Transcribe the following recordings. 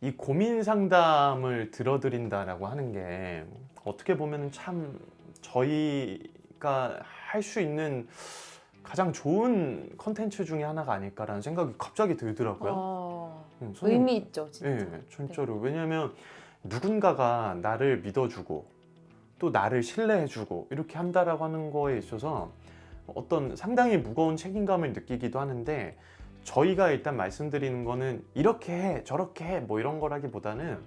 이 고민 상담을 들어드린다라고 하는 게 어떻게 보면 참 저희가 할 수 있는 가장 좋은 컨텐츠 중에 하나가 아닐까라는 생각이 갑자기 들더라고요. 의미 있죠, 진짜. 네, 진짜로. 왜냐하면 누군가가 나를 믿어주고 또 나를 신뢰해주고 이렇게 한다라고 하는 거에 있어서 어떤 상당히 무거운 책임감을 느끼기도 하는데, 저희가 일단 말씀드리는 거는 이렇게 해 저렇게 해 뭐 이런 거라기보다는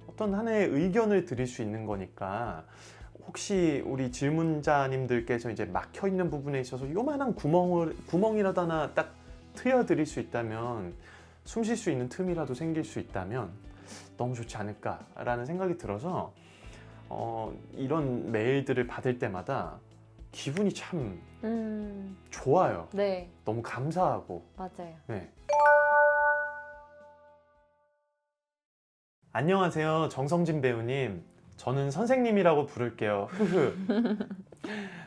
어떤 하나의 의견을 드릴 수 있는 거니까, 혹시 우리 질문자님들께서 이제 막혀 있는 부분에 있어서 요만한 구멍이라도 하나 딱 트여 드릴 수 있다면, 숨 쉴 수 있는 틈이라도 생길 수 있다면 너무 좋지 않을까라는 생각이 들어서 이런 메일들을 받을 때마다 기분이 참 좋아요. 네, 너무 감사하고. 맞아요. 네. 안녕하세요, 정성진 배우님. 저는 선생님이라고 부를게요.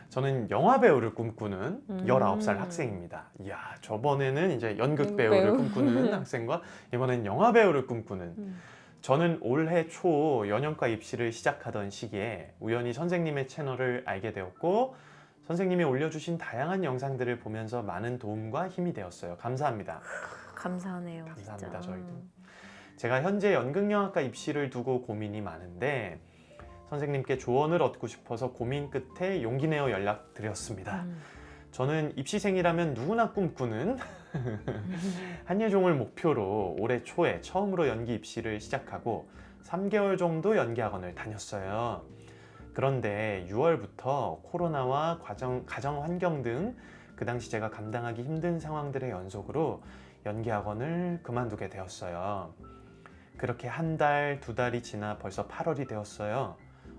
저는 영화 배우를 꿈꾸는 19살 학생입니다. 이야, 저번에는 이제 연극 배우를 꿈꾸는 학생과 이번엔 영화 배우를 꿈꾸는. 저는 올해 초 연영과 입시를 시작하던 시기에 우연히 선생님의 채널을 알게 되었고, 선생님이 올려주신 다양한 영상들을 보면서 많은 도움과 힘이 되었어요. 감사합니다. 감사하네요. 감사합니다, 진짜. 저희도. 제가 현재 연극영화과 입시를 두고 고민이 많은데 선생님께 조언을 얻고 싶어서 고민 끝에 용기 내어 연락드렸습니다. 저는 입시생이라면 누구나 꿈꾸는 한예종을 목표로 올해 초에 처음으로 연기 입시를 시작하고 3개월 정도 연기학원을 다녔어요. 그런데 6월부터 코로나와 가정 환경 등 그 당시 제가 감당하기 힘든 상황들의 연속으로 연기학원을 그만두게 되었어요. 그렇게 한 달, 두 달이 지나 벌써 8월이 되었어요.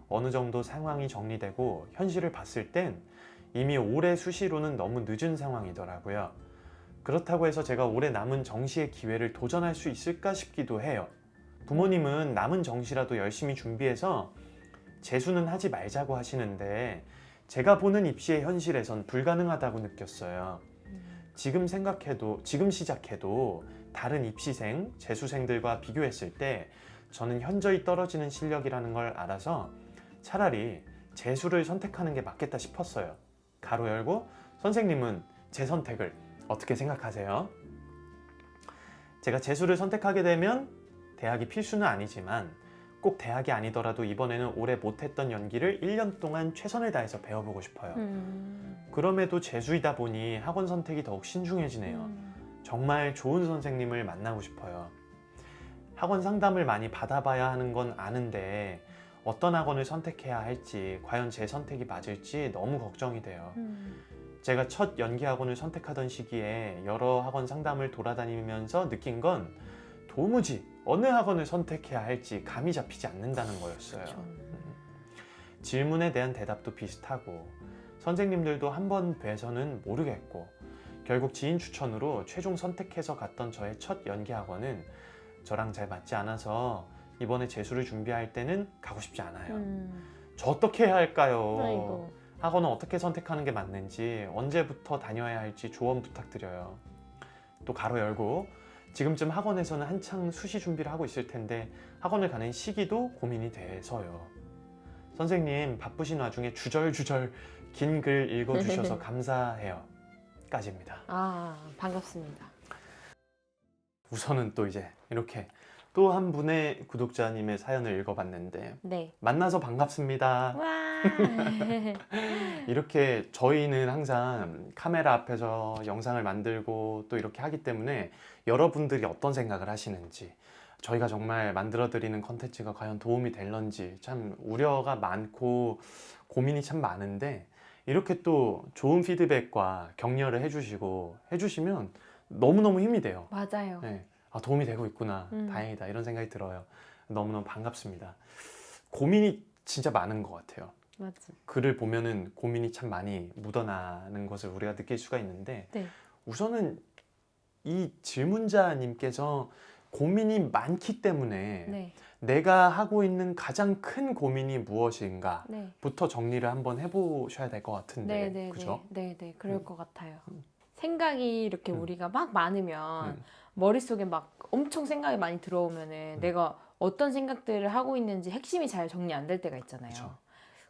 어느 정도 상황이 정리되고 현실을 봤을 땐 이미 올해 수시로는 너무 늦은 상황이더라고요. 그렇다고 해서 제가 올해 남은 정시의 기회를 도전할 수 있을까 싶기도 해요. 부모님은 남은 정시라도 열심히 준비해서 재수는 하지 말자고 하시는데 제가 보는 입시의 현실에선 불가능하다고 느꼈어요. 지금 시작해도 다른 입시생, 재수생들과 비교했을 때 저는 현저히 떨어지는 실력이라는 걸 알아서 차라리 재수를 선택하는 게 맞겠다 싶었어요. 가로 열고, 선생님은 제 선택을 어떻게 생각하세요? 제가 재수를 선택하게 되면 대학이 필수는 아니지만 꼭 대학이 아니더라도 이번에는 올해 못했던 연기를 1년 동안 최선을 다해서 배워보고 싶어요. 그럼에도 재수이다 보니 학원 선택이 더욱 신중해지네요. 정말 좋은 선생님을 만나고 싶어요. 학원 상담을 많이 받아봐야 하는 건 아는데 어떤 학원을 선택해야 할지, 과연 제 선택이 맞을지 너무 걱정이 돼요. 제가 첫 연기 학원을 선택하던 시기에 여러 학원 상담을 돌아다니면서 느낀 건 도무지 어느 학원을 선택해야 할지 감이 잡히지 않는다는 거였어요. 질문에 대한 대답도 비슷하고 선생님들도 한 번 뵈서는 모르겠고, 결국 지인 추천으로 최종 선택해서 갔던 저의 첫 연기 학원은 저랑 잘 맞지 않아서 이번에 재수를 준비할 때는 가고 싶지 않아요. 저 어떻게 해야 할까요? 아이고. 학원은 어떻게 선택하는 게 맞는지, 언제부터 다녀야 할지 조언 부탁드려요. 또 가로 열고, 지금쯤 학원에서는 한창 수시 준비를 하고 있을 텐데 학원을 가는 시기도 고민이 돼서요. 선생님 바쁘신 와중에 주절주절 긴 글 읽어주셔서 감사해요. 까지입니다. 반갑습니다. 우선은 또 이제 이렇게 또 한 분의 구독자님의 사연을 읽어봤는데, 네. 만나서 반갑습니다. 와. 이렇게 저희는 항상 카메라 앞에서 영상을 만들고 또 이렇게 하기 때문에 여러분들이 어떤 생각을 하시는지, 저희가 정말 만들어드리는 컨텐츠가 과연 도움이 될런지 참 우려가 많고 고민이 참 많은데, 이렇게 또 좋은 피드백과 격려를 해주시면 너무너무 힘이 돼요. 맞아요. 네. 도움이 되고 있구나, 다행이다, 이런 생각이 들어요. 너무너무 반갑습니다. 고민이 진짜 많은 것 같아요. 맞지. 글을 보면은 고민이 참 많이 묻어나는 것을 우리가 느낄 수가 있는데, 네. 우선은 이 질문자님께서 고민이 많기 때문에 네. 내가 하고 있는 가장 큰 고민이 무엇인가 네. 부터 정리를 한번 해보셔야 될 것 같은데, 네. 그죠? 네. 그럴 것 같아요. 생각이 이렇게 우리가 막 많으면 머릿속에 막 엄청 생각이 많이 들어오면은 내가 어떤 생각들을 하고 있는지 핵심이 잘 정리 안 될 때가 있잖아요. 그쵸.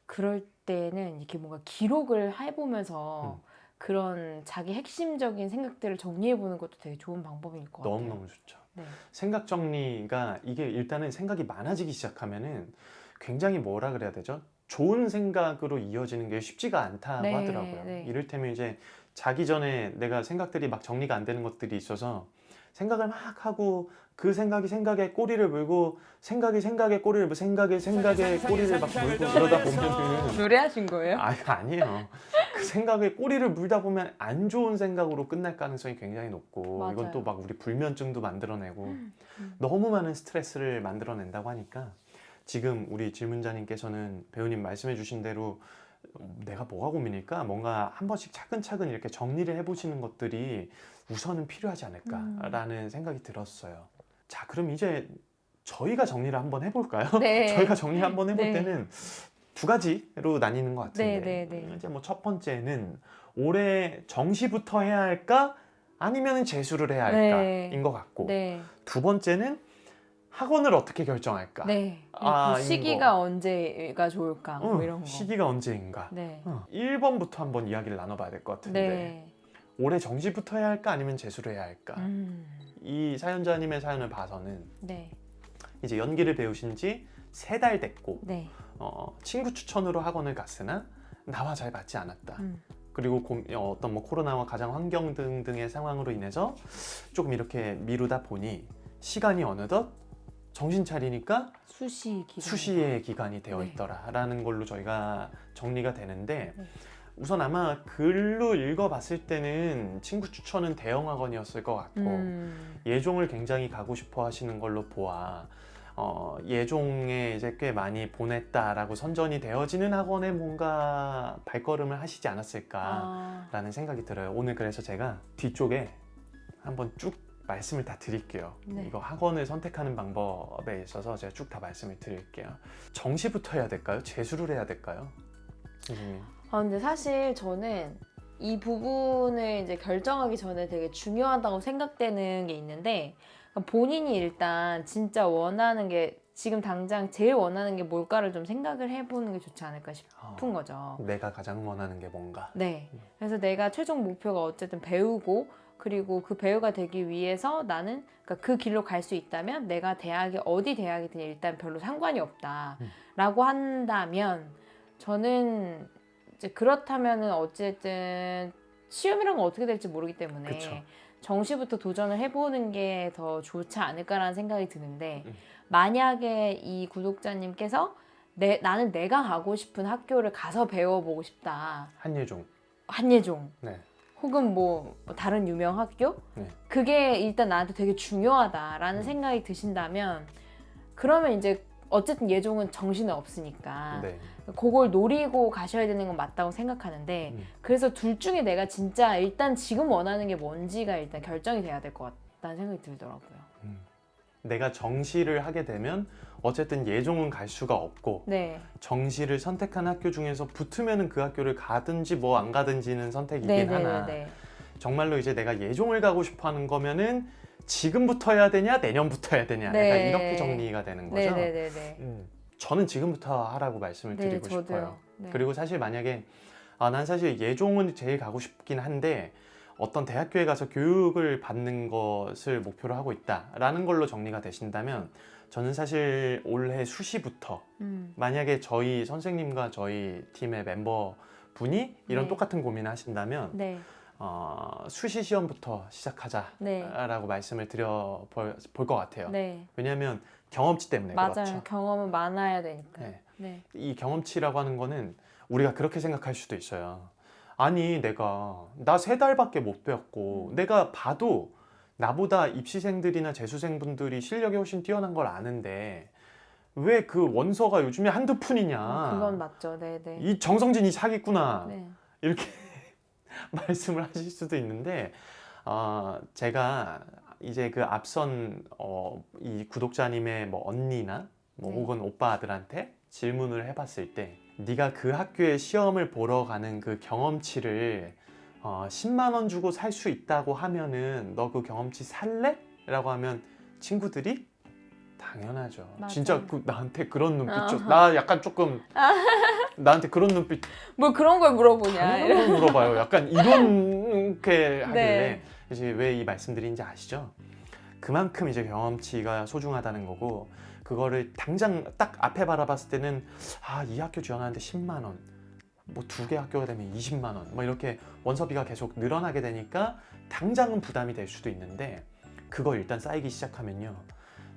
그럴 때는 이렇게 뭔가 기록을 해보면서 그런 자기 핵심적인 생각들을 정리해보는 것도 되게 좋은 방법일 것 같아요. 너무너무 좋죠. 네. 생각 정리가 이게 일단은 생각이 많아지기 시작하면은 굉장히 뭐라 그래야 되죠? 좋은 생각으로 이어지는 게 쉽지가 않다고 네, 하더라고요. 네. 이를테면 이제 자기 전에 내가 생각들이 막 정리가 안 되는 것들이 있어서 생각을 막 하고 그 생각이 생각에 꼬리를 물고 생각이 생각에 꼬리를 물고 생각에 꼬리를 막 물고 그러다 보면은 노래하신 거예요? 아니에요. 그 생각에 꼬리를 물다 보면 안 좋은 생각으로 끝날 가능성이 굉장히 높고 맞아요. 이건 또 막 우리 불면증도 만들어내고 너무 많은 스트레스를 만들어낸다고 하니까 지금 우리 질문자님께서는 배우님 말씀해 주신 대로 내가 뭐가 고민일까? 뭔가 한 번씩 차근차근 이렇게 정리를 해보시는 것들이 우선은 필요하지 않을까라는 생각이 들었어요. 자, 그럼 이제 저희가 정리를 한번 해볼까요? 네. 저희가 정리 한번 해볼 네. 때는 두 가지로 나뉘는 것 같은데 네. 이제 뭐 첫 번째는 올해 정시부터 해야 할까? 아니면 재수를 해야 할까인 네. 것 같고 네. 두 번째는 학원을 어떻게 결정할까? 네. 아, 그 시기가 언제가 좋을까? 뭐 이런 거. 시기가 언제인가? 네. 1번부터 한번 이야기를 나눠봐야 될 것 같은데 네. 올해 정시부터 해야 할까? 아니면 재수를 해야 할까? 이 사연자님의 사연을 봐서는 네. 이제 연기를 배우신 지 3달 됐고 네. 친구 추천으로 학원을 갔으나 나와 잘 맞지 않았다. 음. 그리고 어떤 뭐 코로나와 가정 환경 등등의 상황으로 인해서 조금 이렇게 미루다 보니 시간이 어느덧 정신 차리니까 수시의 기간이 되어 네. 있더라라는 걸로 저희가 정리가 되는데 네. 우선 아마 글로 읽어봤을 때는 친구 추천은 대형 학원이었을 것 같고 예종을 굉장히 가고 싶어 하시는 걸로 보아 예종에 이제 꽤 많이 보냈다라고 선전이 되어지는 학원에 뭔가 발걸음을 하시지 않았을까라는 생각이 들어요. 오늘 그래서 제가 뒤쪽에 한번 쭉 말씀을 다 드릴게요. 네. 이거 학원을 선택하는 방법에 있어서 제가 쭉 다 말씀을 드릴게요. 정시부터 해야 될까요? 재수를 해야 될까요? 선생님. 근데 사실 저는 이 부분을 이제 결정하기 전에 되게 중요하다고 생각되는 게 있는데 본인이 일단 진짜 원하는 게 지금 당장 제일 원하는 게 뭘까를 좀 생각을 해보는 게 좋지 않을까 싶은 거죠. 내가 가장 원하는 게 뭔가. 네. 그래서 내가 최종 목표가 어쨌든 배우고 그리고 그 배우가 되기 위해서 나는 그러니까 그 길로 갈 수 있다면 내가 대학이 어디 대학이든 일단 별로 상관이 없다라고 한다면 저는 이제 그렇다면은 어쨌든 시험이란 건 어떻게 될지 모르기 때문에 그쵸. 정시부터 도전을 해보는 게 더 좋지 않을까라는 생각이 드는데 만약에 이 구독자님께서 나는 내가 가고 싶은 학교를 가서 배워보고 싶다. 한예종. 한예종. 네. 혹은 뭐 다른 유명 학교? 네. 그게 일단 나한테 되게 중요하다라는 생각이 드신다면 그러면 이제 어쨌든 예종은 정신은 없으니까 네. 그걸 노리고 가셔야 되는 건 맞다고 생각하는데 그래서 둘 중에 내가 진짜 일단 지금 원하는 게 뭔지가 일단 결정이 돼야 될 것 같다는 생각이 들더라고요. 내가 정시를 하게 되면 어쨌든 예종은 갈 수가 없고 네. 정시를 선택한 학교 중에서 붙으면 그 학교를 가든지 뭐 안 가든지는 선택이긴 하나 정말로 이제 내가 예종을 가고 싶어 하는 거면은 지금부터 해야 되냐 내년부터 해야 되냐 네. 약간 이렇게 정리가 되는 거죠. 네네네. 저는 지금부터 하라고 말씀을 네, 드리고 저도요. 싶어요. 네. 그리고 사실 만약에 난 사실 예종은 제일 가고 싶긴 한데 어떤 대학교에 가서 교육을 받는 것을 목표로 하고 있다라는 걸로 정리가 되신다면 저는 사실 올해 수시부터 만약에 저희 선생님과 저희 팀의 멤버분이 이런 네. 똑같은 고민을 하신다면 네. 수시 시험부터 시작하자라고 네. 말씀을 드려 볼 것 같아요. 네. 왜냐하면 경험치 때문에 맞아요. 그렇죠. 경험은 많아야 되니까. 네. 네. 이 경험치라고 하는 거는 우리가 그렇게 생각할 수도 있어요. 아니 나 3달밖에 못 배웠고 내가 봐도 나보다 입시생들이나 재수생분들이 실력이 훨씬 뛰어난 걸 아는데 왜 그 원서가 요즘에 한두 푼이냐. 그건 맞죠. 네네. 이 정성진이 사기꾼아. 네. 이렇게 말씀을 하실 수도 있는데 제가 이제 그 앞선 이 구독자님의 뭐 언니나 뭐 네. 혹은 오빠들한테 질문을 해봤을 때 네가 그 학교에 시험을 보러 가는 그 경험치를 10만 원 주고 살 수 있다고 하면은 너 그 경험치 살래? 라고 하면 친구들이 당연하죠. 맞아요. 진짜 나한테 그런 눈빛 좀, 나 약간 조금 나한테 그런 눈빛 뭐 그런 걸 물어보냐. 당연한 걸 물어봐요. 약간 이렇게 하길래 네. 이제 왜 이 말씀드린지 아시죠? 그만큼 이제 경험치가 소중하다는 거고 그거를 당장 딱 앞에 바라봤을 때는 이 학교 지원하는데 10만 원, 뭐 2개 학교가 되면 20만 원, 뭐 이렇게 원서비가 계속 늘어나게 되니까 당장은 부담이 될 수도 있는데 그거 일단 쌓이기 시작하면요.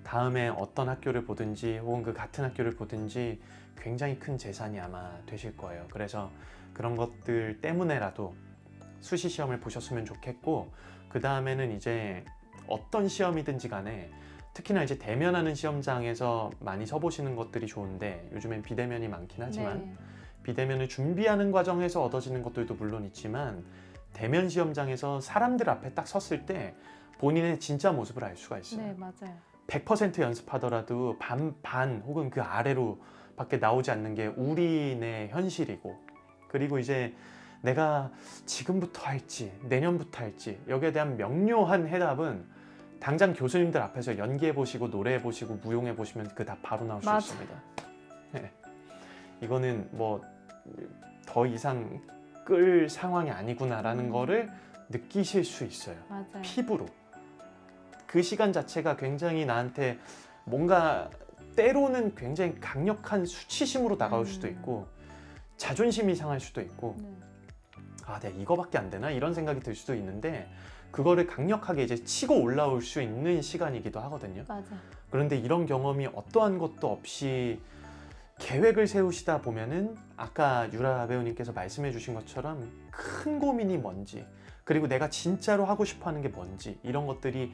다음에 어떤 학교를 보든지 혹은 그 같은 학교를 보든지 굉장히 큰 재산이 아마 되실 거예요. 그래서 그런 것들 때문에라도 수시 시험을 보셨으면 좋겠고 그 다음에는 이제 어떤 시험이든지 간에 특히나 이제 대면하는 시험장에서 많이 서보시는 것들이 좋은데 요즘엔 비대면이 많긴 하지만 네. 비대면을 준비하는 과정에서 얻어지는 것들도 물론 있지만 대면 시험장에서 사람들 앞에 딱 섰을 때 본인의 진짜 모습을 알 수가 있어요. 네, 맞아요. 100% 연습하더라도 반 혹은 그 아래로 밖에 나오지 않는 게 우리네 현실이고 그리고 이제 내가 지금부터 할지 내년부터 할지 여기에 대한 명료한 해답은 당장 교수님들 앞에서 연기해 보시고 노래해 보시고 무용해 보시면 그 답 바로 나올 수 맞아. 있습니다. 네. 이거는 뭐 더 이상 끌 상황이 아니구나라는 거를 느끼실 수 있어요. 맞아요. 피부로. 그 시간 자체가 굉장히 나한테 뭔가 때로는 굉장히 강력한 수치심으로 다가올 수도 있고 자존심이 상할 수도 있고 네. 내가 이거밖에 안 되나? 이런 생각이 들 수도 있는데 그거를 강력하게 이제 치고 올라올 수 있는 시간이기도 하거든요. 맞아. 그런데 이런 경험이 어떠한 것도 없이 계획을 세우시다 보면은 아까 유라 배우님께서 말씀해 주신 것처럼 큰 고민이 뭔지 그리고 내가 진짜로 하고 싶어 하는 게 뭔지 이런 것들이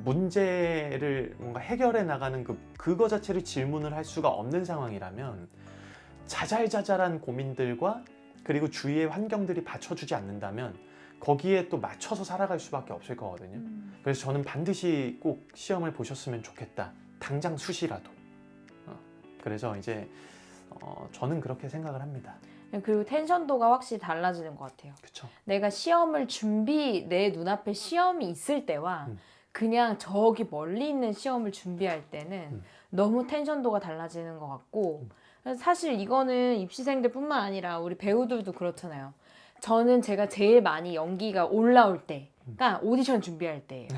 문제를 뭔가 해결해 나가는 그거 자체를 질문을 할 수가 없는 상황이라면 자잘자잘한 고민들과 그리고 주위의 환경들이 받쳐주지 않는다면 거기에 또 맞춰서 살아갈 수밖에 없을 거거든요. 그래서 저는 반드시 꼭 시험을 보셨으면 좋겠다. 당장 수시라도. 그래서 이제 저는 그렇게 생각을 합니다. 그리고 텐션도가 확실히 달라지는 것 같아요. 그렇죠. 내가 시험을 내 눈앞에 시험이 있을 때와 그냥 저기 멀리 있는 시험을 준비할 때는 너무 텐션도가 달라지는 것 같고 사실 이거는 입시생들 뿐만 아니라 우리 배우들도 그렇잖아요. 저는 제가 제일 많이 연기가 올라올 때가 오디션 준비할 때예요.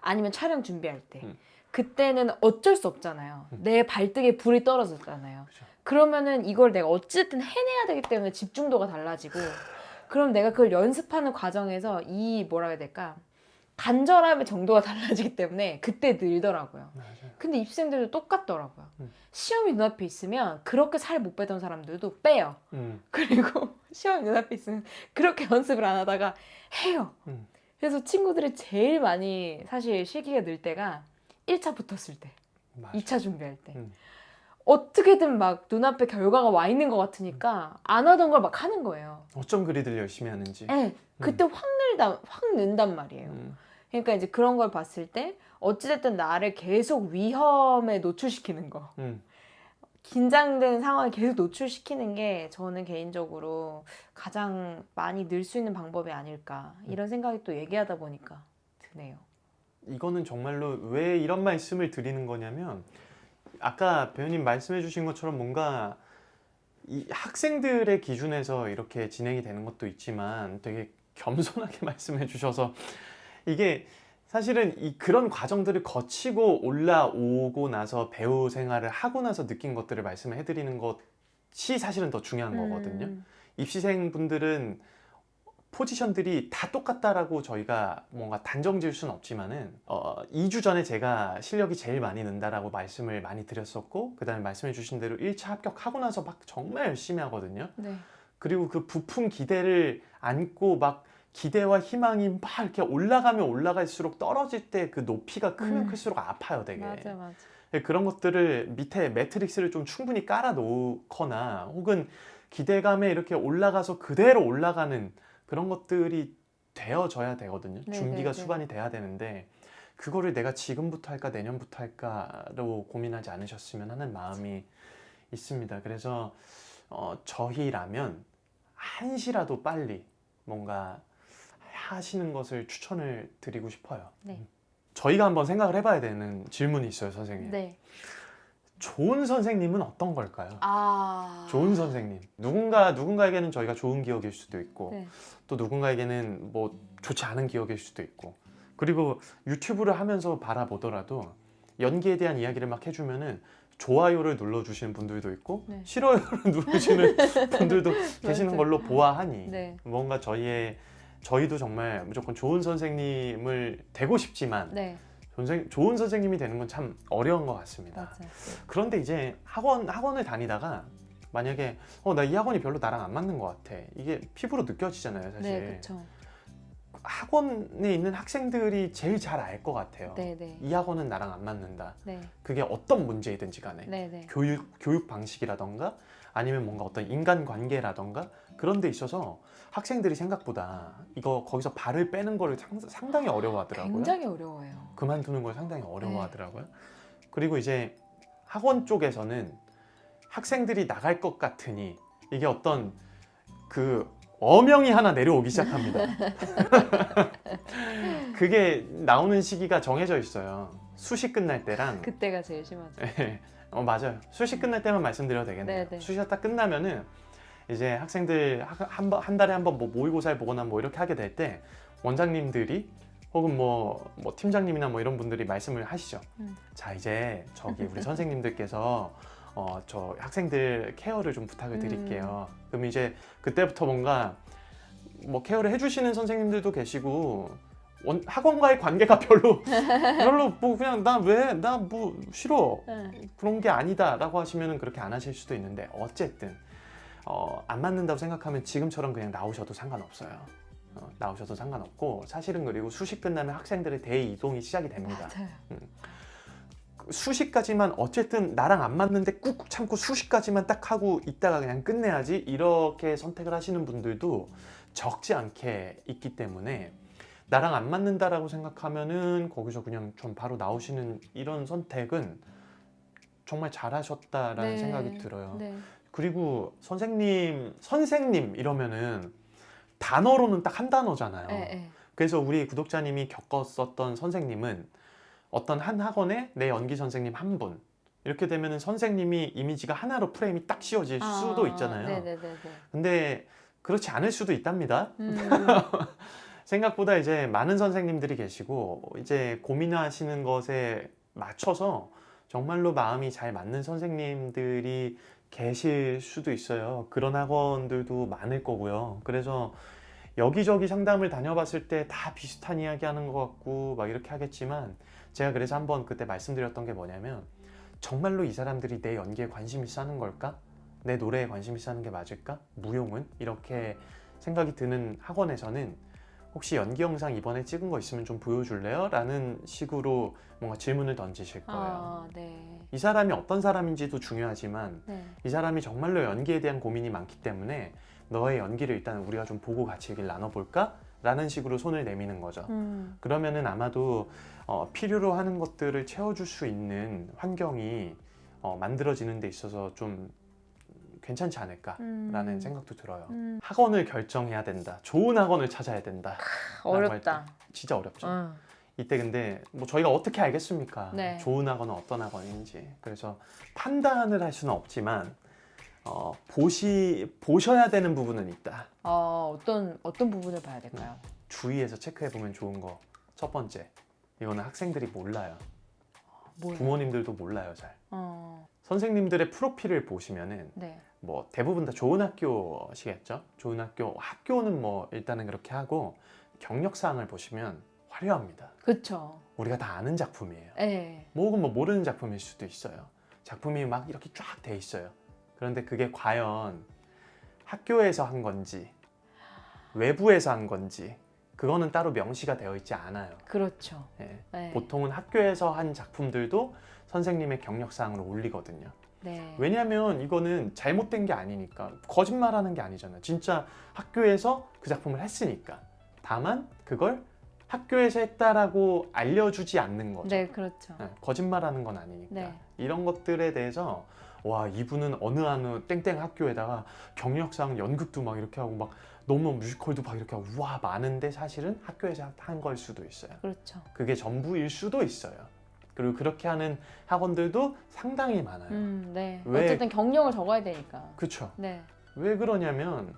아니면 촬영 준비할 때. 그때는 어쩔 수 없잖아요. 내 발등에 불이 떨어졌잖아요. 그렇죠. 그러면은 이걸 내가 어쨌든 해내야 되기 때문에 집중도가 달라지고 그럼 내가 그걸 연습하는 과정에서 뭐라 해야 될까? 간절함의 정도가 달라지기 때문에 그때 늘더라고요. 맞아요. 근데 입시생들도 똑같더라고요. 시험이 눈앞에 있으면 그렇게 살 못 빼던 사람들도 빼요. 그리고 시험이 눈앞에 있으면 그렇게 연습을 안 하다가 해요. 그래서 친구들이 제일 많이 사실 실기가 늘 때가 1차 붙었을 때, 맞아. 2차 준비할 때. 어떻게든 막 눈앞에 결과가 와 있는 것 같으니까 안 하던 걸 막 하는 거예요. 어쩜 그리들 열심히 하는지. 네, 그때 확 는단 말이에요. 그러니까 이제 그런 걸 봤을 때 어찌됐든 나를 계속 위험에 노출시키는 거. 긴장된 상황에 계속 노출시키는 게 저는 개인적으로 가장 많이 늘 수 있는 방법이 아닐까 이런 생각이 또 얘기하다 보니까 드네요. 이거는 정말로 왜 이런 말씀을 드리는 거냐면 아까 배우님 말씀해 주신 것처럼 뭔가 이 학생들의 기준에서 이렇게 진행이 되는 것도 있지만 되게 겸손하게 말씀해 주셔서 이게 사실은 그런 과정들을 거치고 올라오고 나서 배우 생활을 하고 나서 느낀 것들을 말씀을 해드리는 것이 사실은 더 중요한 거거든요. 입시생 분들은 포지션들이 다 똑같다라고 저희가 뭔가 단정 지을 수는 없지만은 2주 전에 제가 실력이 제일 많이 는다라고 말씀을 많이 드렸었고 그 다음에 말씀해 주신 대로 1차 합격하고 나서 막 정말 열심히 하거든요. 네. 그리고 그 부푼 기대를 안고 막 기대와 희망이 막 이렇게 올라가면 올라갈수록 떨어질 때 그 높이가 크면 클수록 아파요, 되게. 맞아. 그런 것들을 밑에 매트릭스를 좀 충분히 깔아 놓거나 혹은 기대감에 이렇게 올라가서 그대로 올라가는 그런 것들이 되어져야 되거든요. 준비가 수반이 돼야 되는데 그거를 내가 지금부터 할까 내년부터 할까로 고민하지 않으셨으면 하는 마음이 있습니다. 그래서 저희라면 한시라도 빨리 뭔가 하시는 것을 추천을 드리고 싶어요. 네. 저희가 한번 생각을 해봐야 되는 질문이 있어요, 선생님. 네. 좋은 선생님은 어떤 걸까요? 아. 좋은 선생님. 누군가에게는 저희가 좋은 기억일 수도 있고, 네. 또 누군가에게는 뭐 좋지 않은 기억일 수도 있고, 그리고 유튜브를 하면서 바라보더라도 연기에 대한 이야기를 막 해주면은 좋아요를 눌러주시는 분들도 있고, 네. 싫어요를 누르시는 분들도 계시는 맞아요. 걸로 보아하니, 네. 뭔가 저희도 정말 무조건 좋은 선생님을 되고 싶지만, 네. 좋은 선생님이 되는 건 참 어려운 것 같습니다. 맞아요. 그런데 이제 학원을 다니다가 만약에 나 이 학원이 별로 나랑 안 맞는 것 같아. 이게 피부로 느껴지잖아요, 사실. 네, 그렇죠. 학원에 있는 학생들이 제일 잘 알 것 같아요. 네, 네. 이 학원은 나랑 안 맞는다. 네. 그게 어떤 문제이든지 간에. 네, 네. 교육 방식이라던가 아니면 뭔가 어떤 인간 관계라던가 그런 데 있어서 학생들이 생각보다 거기서 발을 빼는 거를 상당히 어려워하더라고요. 굉장히 어려워요. 그만두는 걸 상당히 어려워하더라고요. 그리고 이제 학원 쪽에서는 학생들이 나갈 것 같으니 이게 어떤 그 어명이 하나 내려오기 시작합니다. 그게 나오는 시기가 정해져 있어요. 수시 끝날 때랑 그때가 제일 심하죠. 맞아요. 수시 끝날 때만 말씀드려도 되겠네요. 네네. 수시가 딱 끝나면은 이제 학생들 한 달에 한 번 뭐 모의고사를 보거나 뭐 이렇게 하게 될 때 원장님들이 혹은 뭐 팀장님이나 뭐 이런 분들이 말씀을 하시죠. 자, 이제 저기 우리 선생님들께서 저 학생들 케어를 좀 부탁을 드릴게요. 그럼 이제 그때부터 뭔가 뭐 케어를 해주시는 선생님들도 계시고 학원과의 관계가 별로 뭐 그냥 나 뭐 싫어 그런 게 아니다라고 하시면은 그렇게 안 하실 수도 있는데 어쨌든 안 맞는다고 생각하면 지금처럼 그냥 나오셔도 상관없어요. 나오셔도 상관없고 사실은 그리고 수시 끝나면 학생들의 대이동이 시작이 됩니다. 맞아요. 수시까지만 어쨌든 나랑 안 맞는데 꾹꾹 참고 수시까지만 딱 하고 있다가 그냥 끝내야지 이렇게 선택을 하시는 분들도 적지 않게 있기 때문에 나랑 안 맞는다라고 생각하면은 거기서 그냥 좀 바로 나오시는 이런 선택은 정말 잘하셨다라는 네. 생각이 들어요. 네. 그리고 선생님 이러면은 단어로는 딱 한 단어잖아요. 네. 그래서 우리 구독자님이 겪었었던 선생님은 어떤 한 학원에 내 연기 선생님 한 분 이렇게 되면은 선생님이 이미지가 하나로 프레임이 딱 씌워질 수도 있잖아요. 네네네. 근데 그렇지 않을 수도 있답니다. 생각보다 이제 많은 선생님들이 계시고 이제 고민하시는 것에 맞춰서 정말로 마음이 잘 맞는 선생님들이 계실 수도 있어요. 그런 학원들도 많을 거고요. 그래서 여기저기 상담을 다녀봤을 때 다 비슷한 이야기 하는 것 같고 막 이렇게 하겠지만 제가 그래서 한번 그때 말씀드렸던 게 뭐냐면 정말로 이 사람들이 내 연기에 관심이 있는 걸까? 내 노래에 관심이 있는 게 맞을까? 무용은? 이렇게 생각이 드는 학원에서는 혹시 연기 영상 이번에 찍은 거 있으면 좀 보여줄래요? 라는 식으로 뭔가 질문을 던지실 거예요. 네. 이 사람이 어떤 사람인지도 중요하지만 네. 이 사람이 정말로 연기에 대한 고민이 많기 때문에 너의 연기를 일단 우리가 좀 보고 같이 얘기를 나눠볼까? 라는 식으로 손을 내미는 거죠. 그러면은 아마도 필요로 하는 것들을 채워줄 수 있는 환경이 만들어지는 데 있어서 좀 괜찮지 않을까라는 생각도 들어요. 학원을 결정해야 된다. 좋은 학원을 찾아야 된다. 어렵다. 진짜 어렵죠. 이때 근데 뭐 저희가 어떻게 알겠습니까? 네. 좋은 학원은 어떤 학원인지. 그래서 판단을 할 수는 없지만 보셔야 되는 부분은 있다. 어떤 부분을 봐야 될까요? 주위에서 체크해 보면 좋은 거. 첫 번째, 이거는 학생들이 몰라요. 뭐예요? 부모님들도 몰라요, 잘. 어. 선생님들의 프로필을 보시면은 네. 뭐 대부분 다 좋은 학교시겠죠. 좋은 학교는 뭐 일단은 그렇게 하고 경력 사항을 보시면 화려합니다. 그렇죠. 우리가 다 아는 작품이에요. 네. 뭐 모르는 작품일 수도 있어요. 작품이 막 이렇게 쫙 돼 있어요. 그런데 그게 과연 학교에서 한 건지 외부에서 한 건지 그거는 따로 명시가 되어 있지 않아요. 그렇죠. 예. 네. 보통은 학교에서 한 작품들도 선생님의 경력사항으로 올리거든요. 네. 왜냐하면 이거는 잘못된 게 아니니까 거짓말하는 게 아니잖아요. 진짜 학교에서 그 작품을 했으니까. 다만 그걸 학교에서 했다라고 알려주지 않는 거죠. 네, 그렇죠. 네, 거짓말하는 건 아니니까. 네. 이런 것들에 대해서 와 이분은 어느 땡땡 학교에다가 경력상 연극도 막 이렇게 하고 막 너무 뮤지컬도 막 이렇게 하고 와 많은데 사실은 학교에서 한 걸 수도 있어요. 그렇죠. 그게 전부일 수도 있어요. 그리고 그렇게 하는 학원들도 상당히 많아요. 네. 왜- 어쨌든 경력을 적어야 되니까. 그렇죠. 네. 왜 그러냐면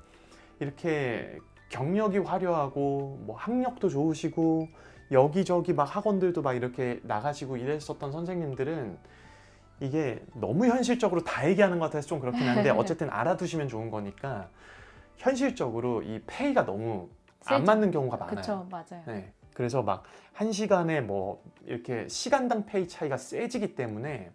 이렇게 경력이 화려하고 뭐 학력도 좋으시고 여기저기 막 학원들도 막 이렇게 나가시고 이랬었던 선생님들은 이게 너무 현실적으로 다 얘기하는 것 같아서 좀 그렇긴 한데 어쨌든 알아두시면 좋은 거니까 현실적으로 이 페이가 너무 안 세죠. 맞는 경우가 많아요. 그렇죠, 맞아요. 네. 그래서 막 한 시간에 뭐 이렇게 시간당 페이 차이가 세지기 때문에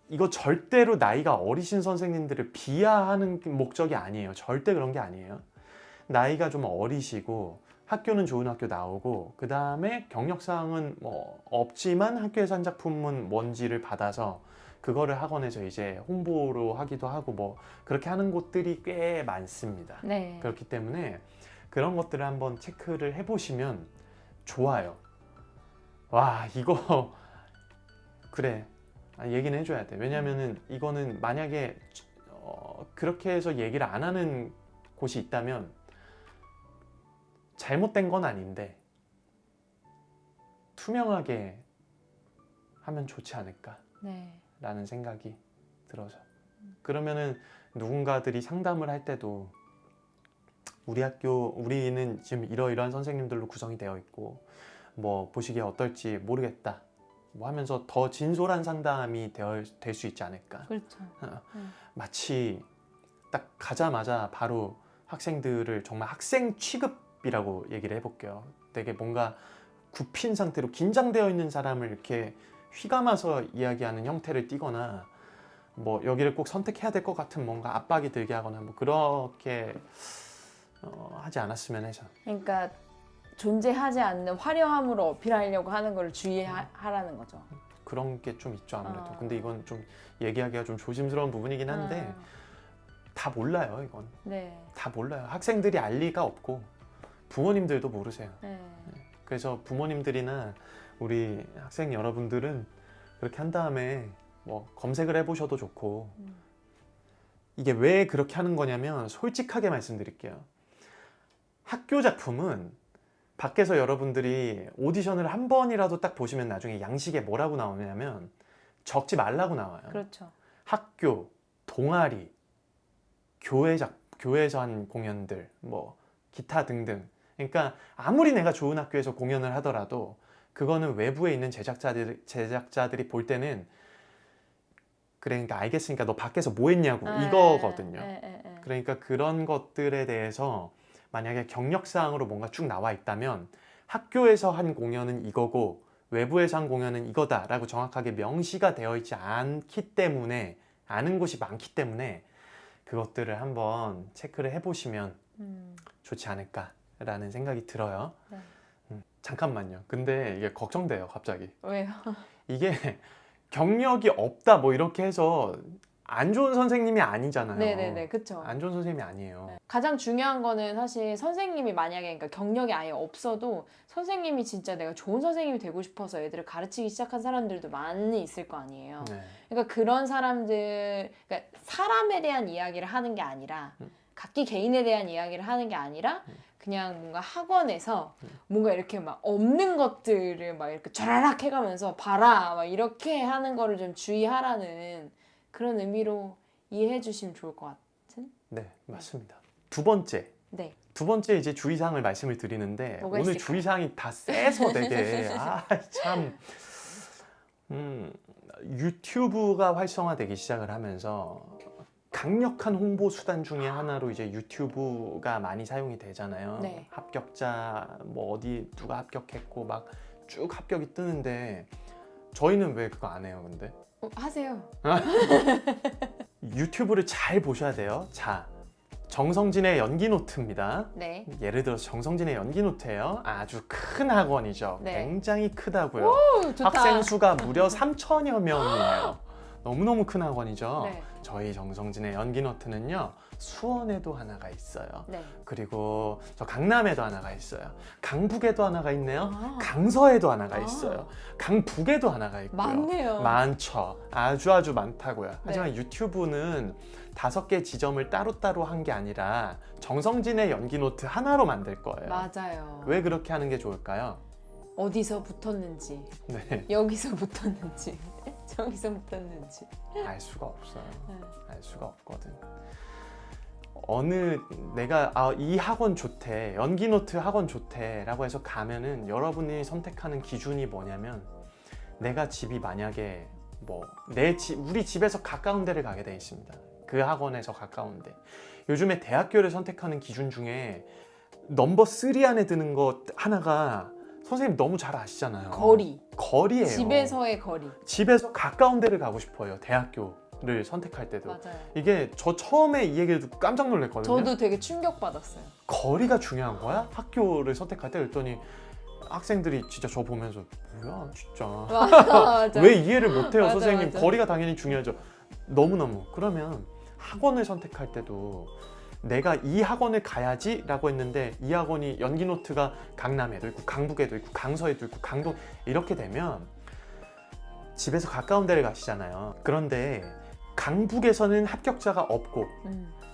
이거 절대로 나이가 어리신 선생님들을 비하하는 목적이 아니에요. 절대 그런 게 아니에요. 나이가 좀 어리시고 학교는 좋은 학교 나오고 그 다음에 경력사항은 뭐 없지만 학교에서 한 작품은 뭔지를 받아서 그거를 학원에서 이제 홍보로 하기도 하고 뭐 그렇게 하는 곳들이 꽤 많습니다. 네. 그렇기 때문에 그런 것들을 한번 체크를 해보시면 좋아요. 와 이거 그래 얘기는 해줘야 돼. 왜냐면은 이거는 만약에 그렇게 해서 얘기를 안 하는 곳이 있다면 잘못된 건 아닌데 투명하게 하면 좋지 않을까 네. 라는 생각이 들어서 그러면은 누군가들이 상담을 할 때도 우리 학교 우리는 지금 이러이러한 선생님들로 구성이 되어 있고 뭐 보시기에 어떨지 모르겠다 뭐 하면서 더 진솔한 상담이 될 수 있지 않을까. 그렇죠. 마치 딱 가자마자 바로 학생들을 정말 학생 취급이라고 얘기를 해볼게요. 되게 뭔가 굽힌 상태로 긴장되어 있는 사람을 이렇게 휘감아서 이야기하는 형태를 띠거나 뭐 여기를 꼭 선택해야 될 것 같은 뭔가 압박이 들게 하거나 뭐 그렇게 하지 않았으면 해서. 그러니까 존재하지 않는 화려함으로 어필하려고 하는 걸 주의하라는 거죠. 그런 게 좀 있죠 아무래도. 근데 이건 좀 얘기하기가 좀 조심스러운 부분이긴 한데 다 몰라요 이건. 네. 다 몰라요. 학생들이 알 리가 없고 부모님들도 모르세요. 네. 그래서 부모님들이나 우리 학생 여러분들은 그렇게 한 다음에 뭐 검색을 해보셔도 좋고 이게 왜 그렇게 하는 거냐면 솔직하게 말씀드릴게요. 학교 작품은 밖에서 여러분들이 오디션을 한 번이라도 딱 보시면 나중에 양식에 뭐라고 나오냐면 적지 말라고 나와요. 그렇죠. 학교, 동아리, 교회에서 한 공연들, 뭐 기타 등등. 그러니까 아무리 내가 좋은 학교에서 공연을 하더라도 그거는 외부에 있는 제작자들이 볼 때는 그래, 그러니까 알겠으니까 너 밖에서 뭐 했냐고 이거거든요. 그러니까 그런 것들에 대해서 만약에 경력사항으로 뭔가 쭉 나와 있다면 학교에서 한 공연은 이거고 외부에서 한 공연은 이거다라고 정확하게 명시가 되어 있지 않기 때문에 아는 곳이 많기 때문에 그것들을 한번 체크를 해보시면 좋지 않을까라는 생각이 들어요. 네. 잠깐만요. 근데 이게 걱정돼요, 갑자기. 왜요? 이게 경력이 없다 뭐 이렇게 해서 안 좋은 선생님이 아니잖아요. 네네네, 그렇죠. 안 좋은 선생님이 아니에요. 가장 중요한 거는 사실 선생님이 만약에 그러니까 경력이 아예 없어도 선생님이 진짜 내가 좋은 선생님이 되고 싶어서 애들을 가르치기 시작한 사람들도 많이 있을 거 아니에요. 네. 그러니까 그런 사람들, 그러니까 사람에 대한 이야기를 하는 게 아니라 각기 개인에 대한 이야기를 하는 게 아니라 그냥 뭔가 학원에서 뭔가 이렇게 막 없는 것들을 막 이렇게 촤라락 해가면서 봐라 막 이렇게 하는 거를 좀 주의하라는 그런 의미로 이해해 주시면 좋을 것 같은? 네, 맞습니다. 두 번째 이제 주의사항을 말씀을 드리는데 뭐가 오늘 있을까요? 주의사항이 다 세서 되게 참 유튜브가 활성화되기 시작을 하면서 강력한 홍보 수단 중에 하나로 이제 유튜브가 많이 사용이 되잖아요. 네. 합격자 뭐 어디 누가 합격했고 막 쭉 합격이 뜨는데 저희는 왜 그거 안 해요, 근데? 하세요. 유튜브를 잘 보셔야 돼요. 자, 정성진의 연기 노트입니다. 네. 예를 들어서 정성진의 연기 노트예요. 아주 큰 학원이죠. 네. 굉장히 크다고요. 오, 좋다. 학생 수가 무려 3,000여 명이에요. 너무 너무너무 큰 학원이죠. 네. 저희 정성진의 연기노트는요, 수원에도 하나가 있어요. 네. 그리고 저 강남에도 하나가 있어요. 강북에도 하나가 있네요. 아. 강서에도 하나가 아. 있어요. 강북에도 하나가 있고요. 많네요. 많죠. 아주 많다고요. 하지만 네. 유튜브는 5개 지점을 따로따로 한 게 아니라 정성진의 연기노트 하나로 만들 거예요. 맞아요. 왜 그렇게 하는 게 좋을까요? 어디서 붙었는지, 네, 여기서 붙었는지, 저기서 붙었는지. 알 수가 없어요. 네. 알 수가 없거든. 어느 내가 이 학원 좋대, 연기노트 학원 좋대라고 해서 가면은 여러분이 선택하는 기준이 뭐냐면, 내가 집이 만약에 우리 집에서 가까운 데를 가게 돼 있습니다. 그 학원에서 가까운 데. 요즘에 대학교를 선택하는 기준 중에 넘버 3 안에 드는 것 하나가 선생님 너무 잘 아시잖아요. 거리예요. 집에서의 거리. 집에서 가까운 데를 가고 싶어요. 대학교를 선택할 때도. 맞아요. 이게 저 처음에 이 얘기를 듣고 깜짝 놀랐거든요. 저도 되게 충격받았어요. 거리가 중요한 거야? 학교를 선택할 때 그랬더니 학생들이 진짜 저 보면서 뭐야 진짜 맞아. 왜 이해를 못해요 맞아, 선생님. 맞아. 거리가 당연히 중요하죠. 너무너무. 그러면 학원을 선택할 때도 내가 이 학원을 가야지 라고 했는데, 이 학원이 연기노트가 강남에도 있고 강북에도 있고 강서에도 있고 강동, 이렇게 되면 집에서 가까운 데를 가시잖아요. 그런데 강북에서는 합격자가 없고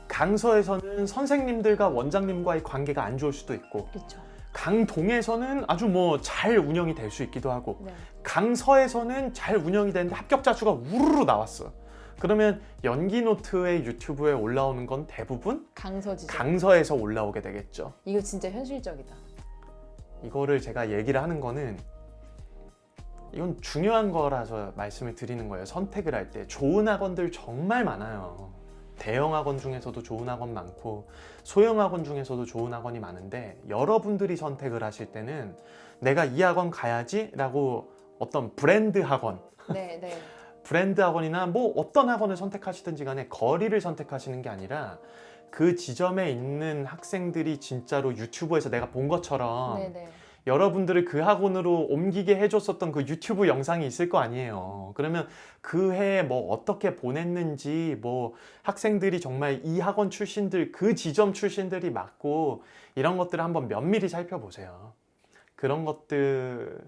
강서에서는 선생님들과 원장님과의 관계가 안 좋을 수도 있고, 그렇죠. 강동에서는 아주 잘 운영이 될 수 있기도 하고, 네. 강서에서는 잘 운영이 되는데 합격자 수가 우르르 나왔어. 그러면 연기노트의 유튜브에 올라오는 건 대부분 강서지점. 강서에서 올라오게 되겠죠. 이거 진짜 현실적이다. 이거를 제가 얘기를 하는 거는, 이건 중요한 거라서 말씀을 드리는 거예요. 선택을 할 때 좋은 학원들 정말 많아요. 대형 학원 중에서도 좋은 학원 많고 소형 학원 중에서도 좋은 학원이 많은데, 여러분들이 선택을 하실 때는 내가 이 학원 가야지 라고 어떤 브랜드 학원, 네, 네. 브랜드 학원이나 어떤 학원을 선택하시든지 간에 거리를 선택하시는 게 아니라, 그 지점에 있는 학생들이 진짜로 유튜브에서 내가 본 것처럼 네, 네. 여러분들을 그 학원으로 옮기게 해줬었던 그 유튜브 영상이 있을 거 아니에요. 그러면 그 해에 어떻게 보냈는지, 학생들이 정말 이 학원 출신들, 그 지점 출신들이 맞고, 이런 것들을 한번 면밀히 살펴보세요. 그런 것들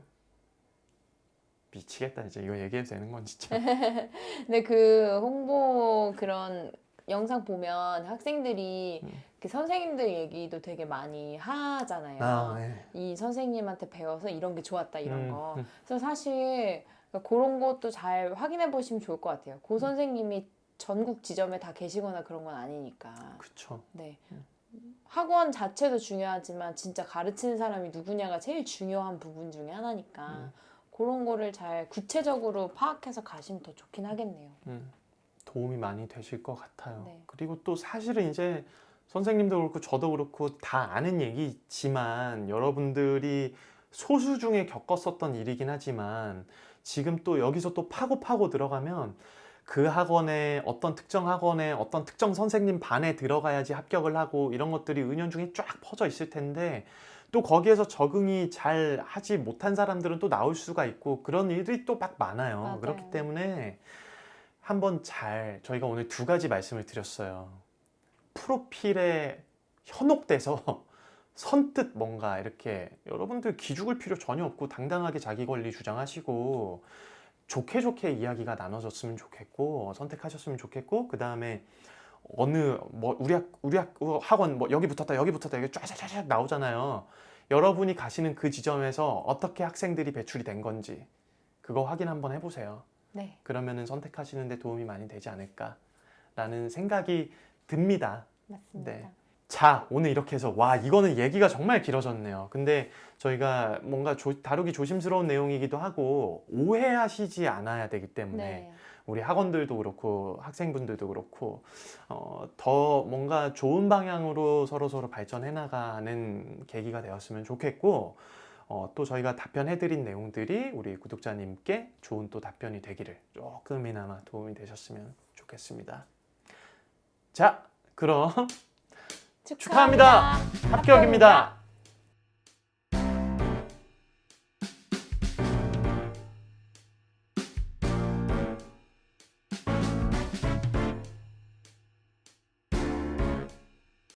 미치겠다. 이제 이거 얘기해도 되는 건 진짜. 근데 그 홍보 그런 영상 보면 학생들이 그 선생님들 얘기도 되게 많이 하잖아요. 네. 이 선생님한테 배워서 이런 게 좋았다 이런 거. 음. 그래서 사실 그런 것도 잘 확인해 보시면 좋을 것 같아요. 그 선생님이 전국 지점에 다 계시거나 그런 건 아니니까. 그쵸. 네. 학원 자체도 중요하지만 진짜 가르치는 사람이 누구냐가 제일 중요한 부분 중에 하나니까 그런 거를 잘 구체적으로 파악해서 가시면 더 좋긴 하겠네요. 도움이 많이 되실 것 같아요. 네. 그리고 또 사실은 이제 선생님도 그렇고 저도 그렇고 다 아는 얘기지만, 여러분들이 소수 중에 겪었었던 일이긴 하지만, 지금 또 여기서 또 파고 들어가면 그 학원에 어떤 특정 학원에 어떤 특정 선생님 반에 들어가야지 합격을 하고, 이런 것들이 은연중에 쫙 퍼져 있을 텐데, 또 거기에서 적응이 잘 하지 못한 사람들은 또 나올 수가 있고, 그런 일들이 또 막 많아요. 맞아요. 그렇기 때문에 한번 저희가 오늘 2가지 말씀을 드렸어요. 프로필에 현혹돼서 선뜻 뭔가 이렇게, 여러분들 기죽을 필요 전혀 없고 당당하게 자기 권리 주장하시고 좋게 이야기가 나눠졌으면 좋겠고, 선택하셨으면 좋겠고, 그 다음에 어느 우리 학원 여기 붙었다 여기 쫙쫙쫙 나오잖아요. 여러분이 가시는 그 지점에서 어떻게 학생들이 배출이 된 건지 그거 확인 한번 해보세요. 네. 그러면은 선택하시는 데 도움이 많이 되지 않을까라는 생각이 듭니다. 맞습니다. 네. 자, 오늘 이렇게 해서 이거는 얘기가 정말 길어졌네요. 근데 저희가 뭔가 다루기 조심스러운 내용이기도 하고 오해하시지 않아야 되기 때문에 네. 우리 학원들도 그렇고 학생분들도 그렇고 더 뭔가 좋은 방향으로 서로 발전해 나가는 계기가 되었으면 좋겠고, 또 저희가 답변해드린 내용들이 우리 구독자님께 좋은 또 답변이 되기를 조금이나마 도움이 되셨으면 좋겠습니다. 자, 그럼 축하합니다. 합격입니다.